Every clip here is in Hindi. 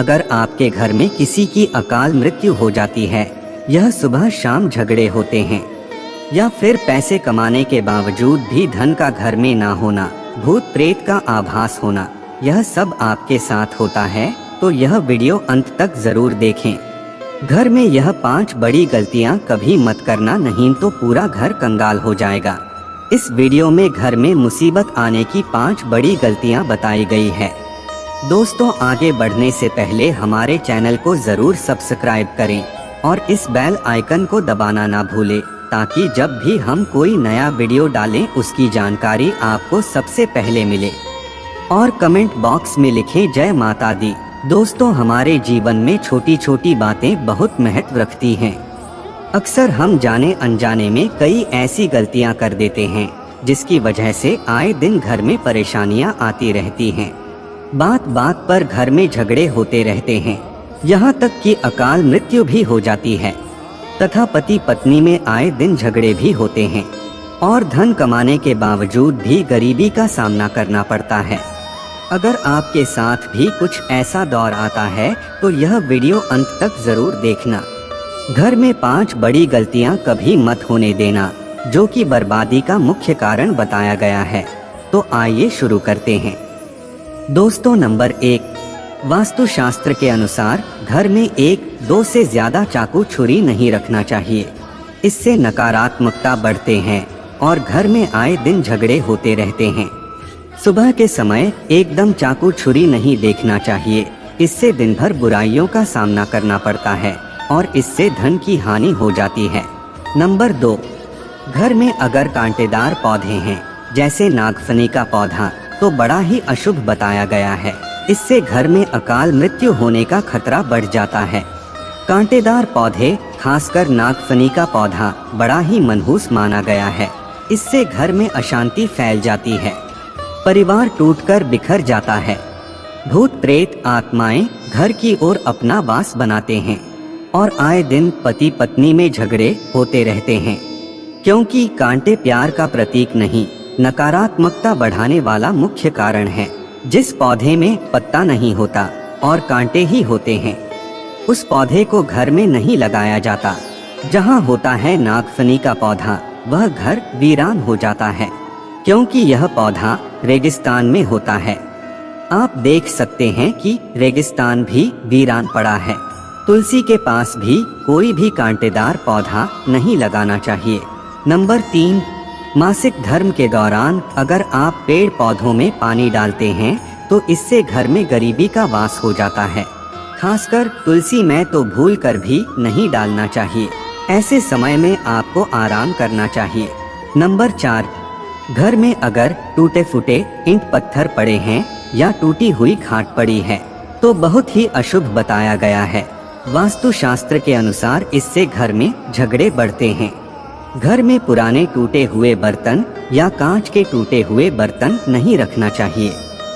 अगर आपके घर में किसी की अकाल मृत्यु हो जाती है, यह सुबह शाम झगड़े होते हैं, या फिर पैसे कमाने के बावजूद भी धन का घर में ना होना, भूत प्रेत का आभास होना, यह सब आपके साथ होता है तो यह वीडियो अंत तक जरूर देखें। घर में यह 5 बड़ी गलतियां कभी मत करना, नहीं तो पूरा घर कंगाल हो जाएगा। इस वीडियो में घर में मुसीबत आने की 5 बड़ी गलतियां बताई गई है। दोस्तों, आगे बढ़ने से पहले हमारे चैनल को जरूर सब्सक्राइब करें और इस बेल आइकन को दबाना ना भूलें, ताकि जब भी हम कोई नया वीडियो डालें उसकी जानकारी आपको सबसे पहले मिले। और कमेंट बॉक्स में लिखें जय माता दी। दोस्तों, हमारे जीवन में छोटी छोटी बातें बहुत महत्व रखती हैं। अक्सर हम जाने अनजाने में कई ऐसी गलतियां कर देते हैं जिसकी वजह से आए दिन घर में परेशानियां आती रहती हैं। बात बात पर घर में झगड़े होते रहते हैं, यहाँ तक कि अकाल मृत्यु भी हो जाती है तथा पति पत्नी में आए दिन झगड़े भी होते हैं और धन कमाने के बावजूद भी गरीबी का सामना करना पड़ता है। अगर आपके साथ भी कुछ ऐसा दौर आता है तो यह वीडियो अंत तक जरूर देखना। घर में 5 बड़ी गलतियां कभी मत होने देना, जो कि बर्बादी का मुख्य कारण बताया गया है। तो आइए शुरू करते हैं। दोस्तों, नंबर 1, वास्तुशास्त्र के अनुसार घर में 1-2 से ज्यादा चाकू छुरी नहीं रखना चाहिए। इससे नकारात्मकता बढ़ते हैं और घर में आए दिन झगड़े होते रहते हैं। सुबह के समय एकदम चाकू छुरी नहीं देखना चाहिए, इससे दिन भर बुराइयों का सामना करना पड़ता है और इससे धन की हानि हो जाती है। नंबर 2, घर में अगर कांटेदार पौधे हैं जैसे नागफनी का पौधा तो बड़ा ही अशुभ बताया गया है। इससे घर में अकाल मृत्यु होने का खतरा बढ़ जाता है। कांटेदार पौधे, खासकर नागफनी का पौधा, बड़ा ही मनहूस माना गया है। इससे घर में अशांति फैल जाती है, परिवार टूटकर बिखर जाता है। भूत प्रेत आत्माएं घर की ओर अपना वास बनाते हैं और आए दिन पति पत्नी में झगड़े होते रहते हैं, क्योंकि कांटे प्यार का प्रतीक नहीं, नकारात्मकता बढ़ाने वाला मुख्य कारण है। जिस पौधे में पत्ता नहीं होता और कांटे ही होते हैं, उस पौधे को घर में नहीं लगाया जाता। जहाँ होता है नागफनी का पौधा, वह घर वीरान हो जाता है, क्योंकि यह पौधा रेगिस्तान में होता है। आप देख सकते हैं कि रेगिस्तान भी वीरान पड़ा है। तुलसी के पास भी कोई भी कांटेदार पौधा नहीं लगाना चाहिए। नंबर 3, मासिक धर्म के दौरान अगर आप पेड़ पौधों में पानी डालते हैं तो इससे घर में गरीबी का वास हो जाता है। खासकर तुलसी में तो भूल कर भी नहीं डालना चाहिए। ऐसे समय में आपको आराम करना चाहिए। नंबर 4, घर में अगर टूटे फूटे ईंट पत्थर पड़े हैं या टूटी हुई खाट पड़ी है तो बहुत ही अशुभ बताया गया है। वास्तुशास्त्र के अनुसार इससे घर में झगड़े बढ़ते हैं। घर में पुराने टूटे हुए बर्तन या कांच के टूटे हुए बर्तन नहीं रखना चाहिए।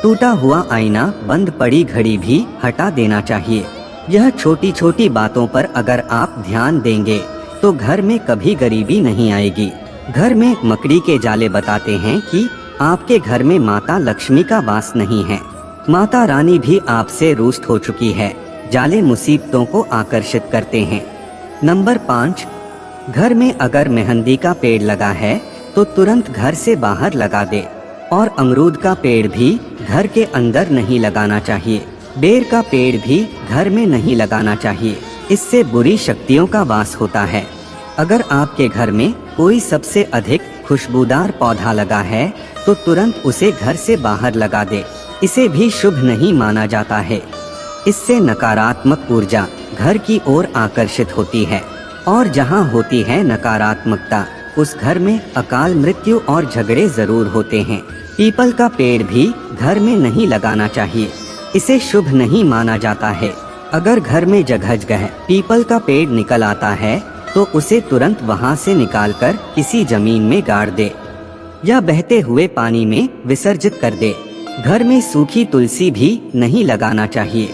टूटा हुआ आईना, बंद पड़ी घड़ी भी हटा देना चाहिए। यह छोटी छोटी बातों पर अगर आप ध्यान देंगे तो घर में कभी गरीबी नहीं आएगी। घर में मकड़ी के जाले बताते हैं कि आपके घर में माता लक्ष्मी का वास नहीं है। माता रानी भी आपसे रुष्ट हो चुकी है। जाले मुसीबतों को आकर्षित करते हैं। नंबर 5, घर में अगर मेहंदी का पेड़ लगा है तो तुरंत घर से बाहर लगा दे। और अमरूद का पेड़ भी घर के अंदर नहीं लगाना चाहिए। बेर का पेड़ भी घर में नहीं लगाना चाहिए, इससे बुरी शक्तियों का वास होता है। अगर आपके घर में कोई सबसे अधिक खुशबूदार पौधा लगा है तो तुरंत उसे घर से बाहर लगा दे। इसे भी शुभ नहीं माना जाता है। इससे नकारात्मक ऊर्जा घर की ओर आकर्षित होती है और जहां होती है नकारात्मकता, उस घर में अकाल मृत्यु और झगड़े जरूर होते हैं। पीपल का पेड़ भी घर में नहीं लगाना चाहिए, इसे शुभ नहीं माना जाता है। अगर घर में जगह जगह पीपल का पेड़ निकल आता है तो उसे तुरंत वहां से निकालकर किसी जमीन में गाड़ दे या बहते हुए पानी में विसर्जित कर दे। घर में सूखी तुलसी भी नहीं लगाना चाहिए,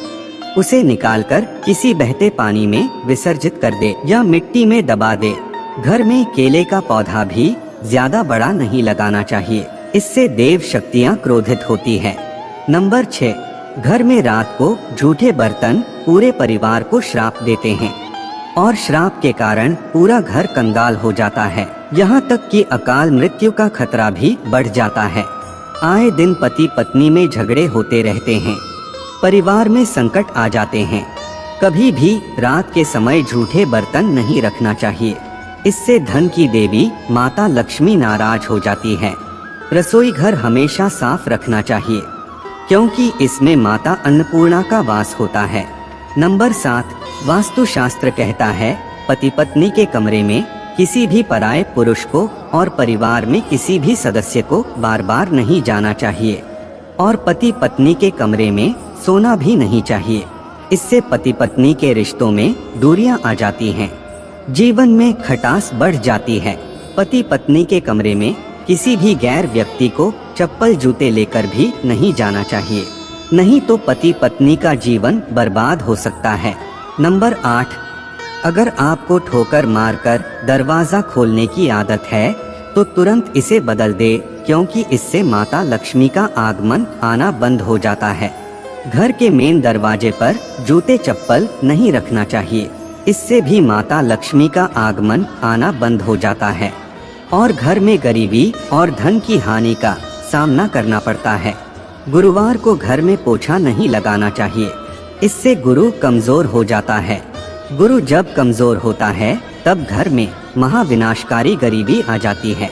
उसे निकालकर किसी बहते पानी में विसर्जित कर दे या मिट्टी में दबा दे। घर में केले का पौधा भी ज्यादा बड़ा नहीं लगाना चाहिए, इससे देव शक्तियाँ क्रोधित होती है। नंबर 6, घर में रात को झूठे बर्तन पूरे परिवार को श्राप देते हैं और श्राप के कारण पूरा घर कंगाल हो जाता है। यहाँ तक कि अकाल मृत्यु का खतरा भी बढ़ जाता है। आए दिन पति पत्नी में झगड़े होते रहते हैं, परिवार में संकट आ जाते हैं। कभी भी रात के समय झूठे बर्तन नहीं रखना चाहिए, इससे धन की देवी माता लक्ष्मी नाराज हो जाती है। रसोई घर हमेशा साफ रखना चाहिए, क्योंकि इसमें माता अन्नपूर्णा का वास होता है। नंबर 7, वास्तु शास्त्र कहता है पति पत्नी के कमरे में किसी भी पराये पुरुष को और परिवार में किसी भी सदस्य को बार बार नहीं जाना चाहिए और पति पत्नी के कमरे में सोना भी नहीं चाहिए। इससे पति पत्नी के रिश्तों में दूरियां आ जाती हैं, जीवन में खटास बढ़ जाती है। पति पत्नी के कमरे में किसी भी गैर व्यक्ति को चप्पल जूते लेकर भी नहीं जाना चाहिए, नहीं तो पति पत्नी का जीवन बर्बाद हो सकता है। नंबर 8, अगर आपको ठोकर मारकर दरवाजा खोलने की आदत है तो तुरंत इसे बदल दे, क्योंकि इससे माता लक्ष्मी का आगमन आना बंद हो जाता है। घर के मेन दरवाजे पर जूते चप्पल नहीं रखना चाहिए, इससे भी माता लक्ष्मी का आगमन आना बंद हो जाता है और घर में गरीबी और धन की हानि का सामना करना पड़ता है। गुरुवार को घर में पोछा नहीं लगाना चाहिए, इससे गुरु कमजोर हो जाता है। गुरु जब कमजोर होता है तब घर में महाविनाशकारी गरीबी आ जाती है।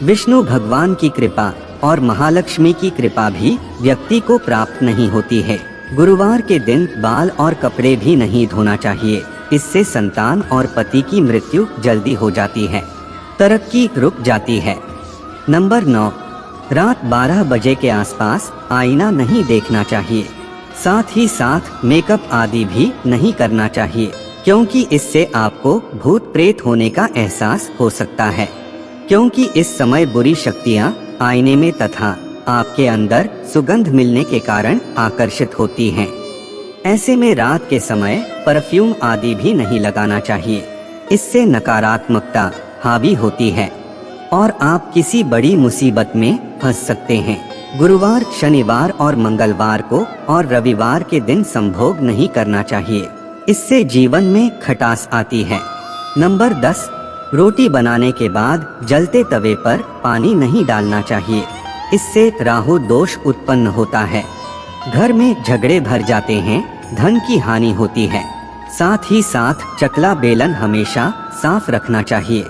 विष्णु भगवान की कृपा और महालक्ष्मी की कृपा भी व्यक्ति को प्राप्त नहीं होती है। गुरुवार के दिन बाल और कपड़े भी नहीं धोना चाहिए, इससे संतान और पति की मृत्यु जल्दी हो जाती है, तरक्की रुक जाती है। नंबर 9, रात 12 बजे के आसपास आईना नहीं देखना चाहिए, साथ ही साथ मेकअप आदि भी नहीं करना चाहिए, क्योंकि इससे आपको भूत प्रेत होने का एहसास हो सकता है, क्योंकि इस समय बुरी शक्तियाँ आईने में तथा आपके अंदर सुगंध मिलने के कारण आकर्षित होती हैं। ऐसे में रात के समय परफ्यूम आदि भी नहीं लगाना चाहिए, इससे नकारात्मकता हावी होती है और आप किसी बड़ी मुसीबत में फंस सकते हैं। गुरुवार, शनिवार और मंगलवार को और रविवार के दिन संभोग नहीं करना चाहिए, इससे जीवन में खटास आती है। नंबर 10, रोटी बनाने के बाद जलते तवे पर पानी नहीं डालना चाहिए, इससे राहु दोष उत्पन्न होता है। घर में झगड़े भर जाते हैं, धन की हानि होती है। साथ ही साथ चकला बेलन हमेशा साफ रखना चाहिए।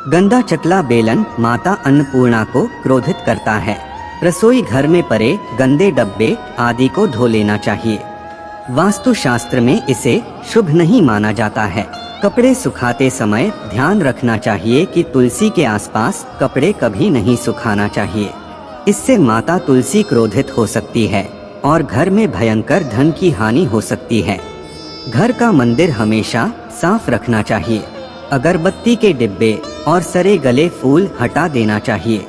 गंदा चकला बेलन माता अन्नपूर्णा को क्रोधित करता है। रसोई घर में पड़े गंदे डब्बे आदि को धो लेना चाहिए। वास्तु शास्त्र में इसे शुभ नहीं माना जाता है। कपड़े सुखाते समय ध्यान रखना चाहिए कि तुलसी के आसपास कपड़े कभी नहीं सुखाना चाहिए, इससे माता तुलसी क्रोधित हो सकती है और घर में भयंकर धन की हानि हो सकती है। घर का मंदिर हमेशा साफ रखना चाहिए। अगरबत्ती के डिब्बे और सरे गले फूल हटा देना चाहिए।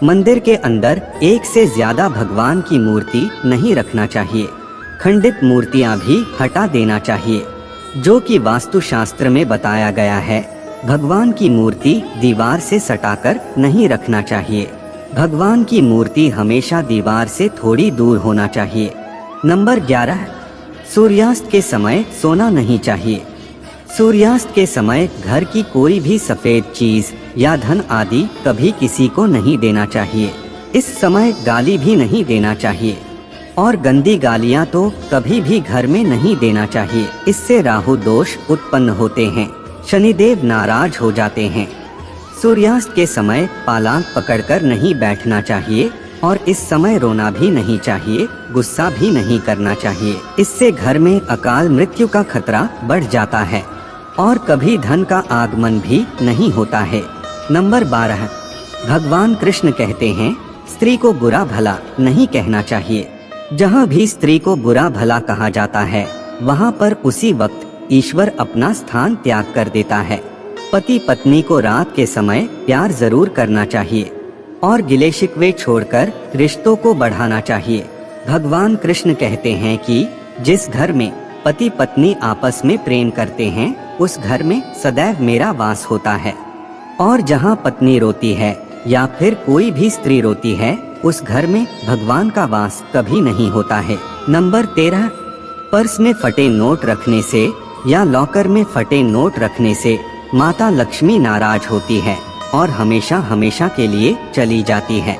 मंदिर के अंदर एक से ज्यादा भगवान की मूर्ति नहीं रखना चाहिए। खंडित मूर्तियां भी हटा देना चाहिए, जो कि वास्तु शास्त्र में बताया गया है। भगवान की मूर्ति दीवार से सटाकर नहीं रखना चाहिए। भगवान की मूर्ति हमेशा दीवार से थोड़ी दूर होना चाहिए। नंबर 11, सूर्यास्त के समय सोना नहीं चाहिए। सूर्यास्त के समय घर की कोई भी सफेद चीज या धन आदि कभी किसी को नहीं देना चाहिए। इस समय गाली भी नहीं देना चाहिए और गंदी गालियां तो कभी भी घर में नहीं देना चाहिए, इससे राहु दोष उत्पन्न होते हैं, शनिदेव नाराज हो जाते हैं। सूर्यास्त के समय पालांग पकड़कर नहीं बैठना चाहिए और इस समय रोना भी नहीं चाहिए, गुस्सा भी नहीं करना चाहिए, इससे घर में अकाल मृत्यु का खतरा बढ़ जाता है और कभी धन का आगमन भी नहीं होता है। नंबर 12, भगवान कृष्ण कहते हैं स्त्री को बुरा भला नहीं कहना चाहिए। जहाँ भी स्त्री को बुरा भला कहा जाता है वहाँ पर उसी वक्त ईश्वर अपना स्थान त्याग कर देता है। पति पत्नी को रात के समय प्यार जरूर करना चाहिए और गिले शिकवे छोड़कर रिश्तों को बढ़ाना चाहिए। भगवान कृष्ण कहते हैं कि जिस घर में पति पत्नी आपस में प्रेम करते हैं उस घर में सदैव मेरा वास होता है और जहाँ पत्नी रोती है या फिर कोई भी स्त्री रोती है उस घर में भगवान का वास कभी नहीं होता है। नंबर 13, पर्स में फटे नोट रखने से या लॉकर में फटे नोट रखने से माता लक्ष्मी नाराज होती है और हमेशा हमेशा के लिए चली जाती है।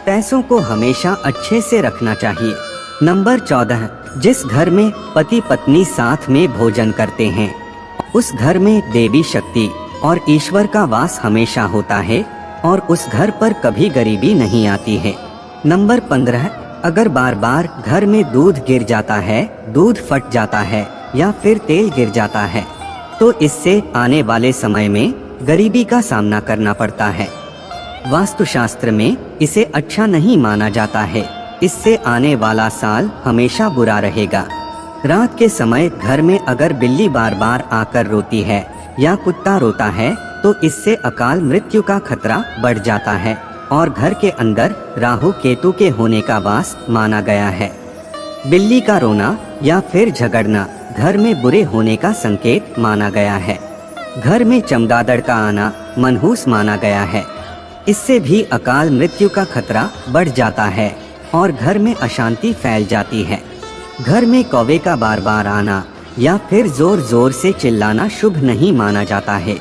पैसों को हमेशा अच्छे से रखना चाहिए। नंबर 14, जिस घर में पति पत्नी साथ में भोजन करते हैं उस घर में देवी शक्ति और ईश्वर का वास हमेशा होता है और उस घर पर कभी गरीबी नहीं आती है। नंबर 15, अगर बार बार घर में दूध गिर जाता है, दूध फट जाता है या फिर तेल गिर जाता है तो इससे आने वाले समय में गरीबी का सामना करना पड़ता है। वास्तुशास्त्र में इसे अच्छा नहीं माना जाता है। इससे आने वाला साल हमेशा बुरा रहेगा। रात के समय घर में अगर बिल्ली बार बार आकर रोती है या कुत्ता रोता है तो इससे अकाल मृत्यु का खतरा बढ़ जाता है और घर के अंदर राहु केतु के होने का वास माना गया है। बिल्ली का रोना या फिर झगड़ना घर में बुरे होने का संकेत माना गया है। घर में चमगादड़ का आना मनहूस माना गया है। इससे भी अकाल मृत्यु का खतरा बढ़ जाता है और घर में अशांति फैल जाती है। घर में कौवे का बार बार आना या फिर जोर जोर से चिल्लाना शुभ नहीं माना जाता है।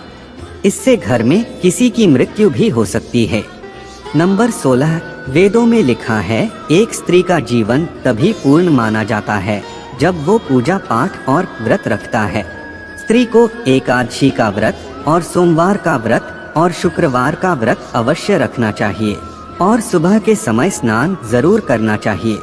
इससे घर में किसी की मृत्यु भी हो सकती है। नंबर 16, वेदों में लिखा है एक स्त्री का जीवन तभी पूर्ण माना जाता है जब वो पूजा पाठ और व्रत रखता है। स्त्री को एकादशी का व्रत और सोमवार का व्रत और शुक्रवार का व्रत अवश्य रखना चाहिए और सुबह के समय स्नान जरूर करना चाहिए।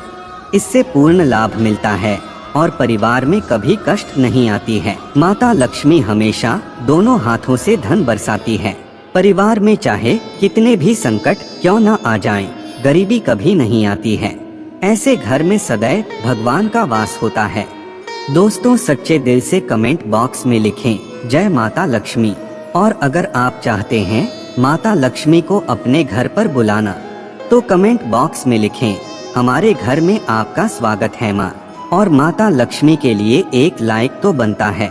इससे पूर्ण लाभ मिलता है और परिवार में कभी कष्ट नहीं आती है। माता लक्ष्मी हमेशा दोनों हाथों से धन बरसाती है। परिवार में चाहे कितने भी संकट क्यों न आ जाएं, गरीबी कभी नहीं आती है। ऐसे घर में सदैव भगवान का वास होता है। दोस्तों, सच्चे दिल से कमेंट बॉक्स में लिखें जय माता लक्ष्मी। और अगर आप चाहते हैं माता लक्ष्मी को अपने घर पर बुलाना तो कमेंट बॉक्स में लिखें हमारे घर में आपका स्वागत है माँ। और माता लक्ष्मी के लिए एक लाइक तो बनता है।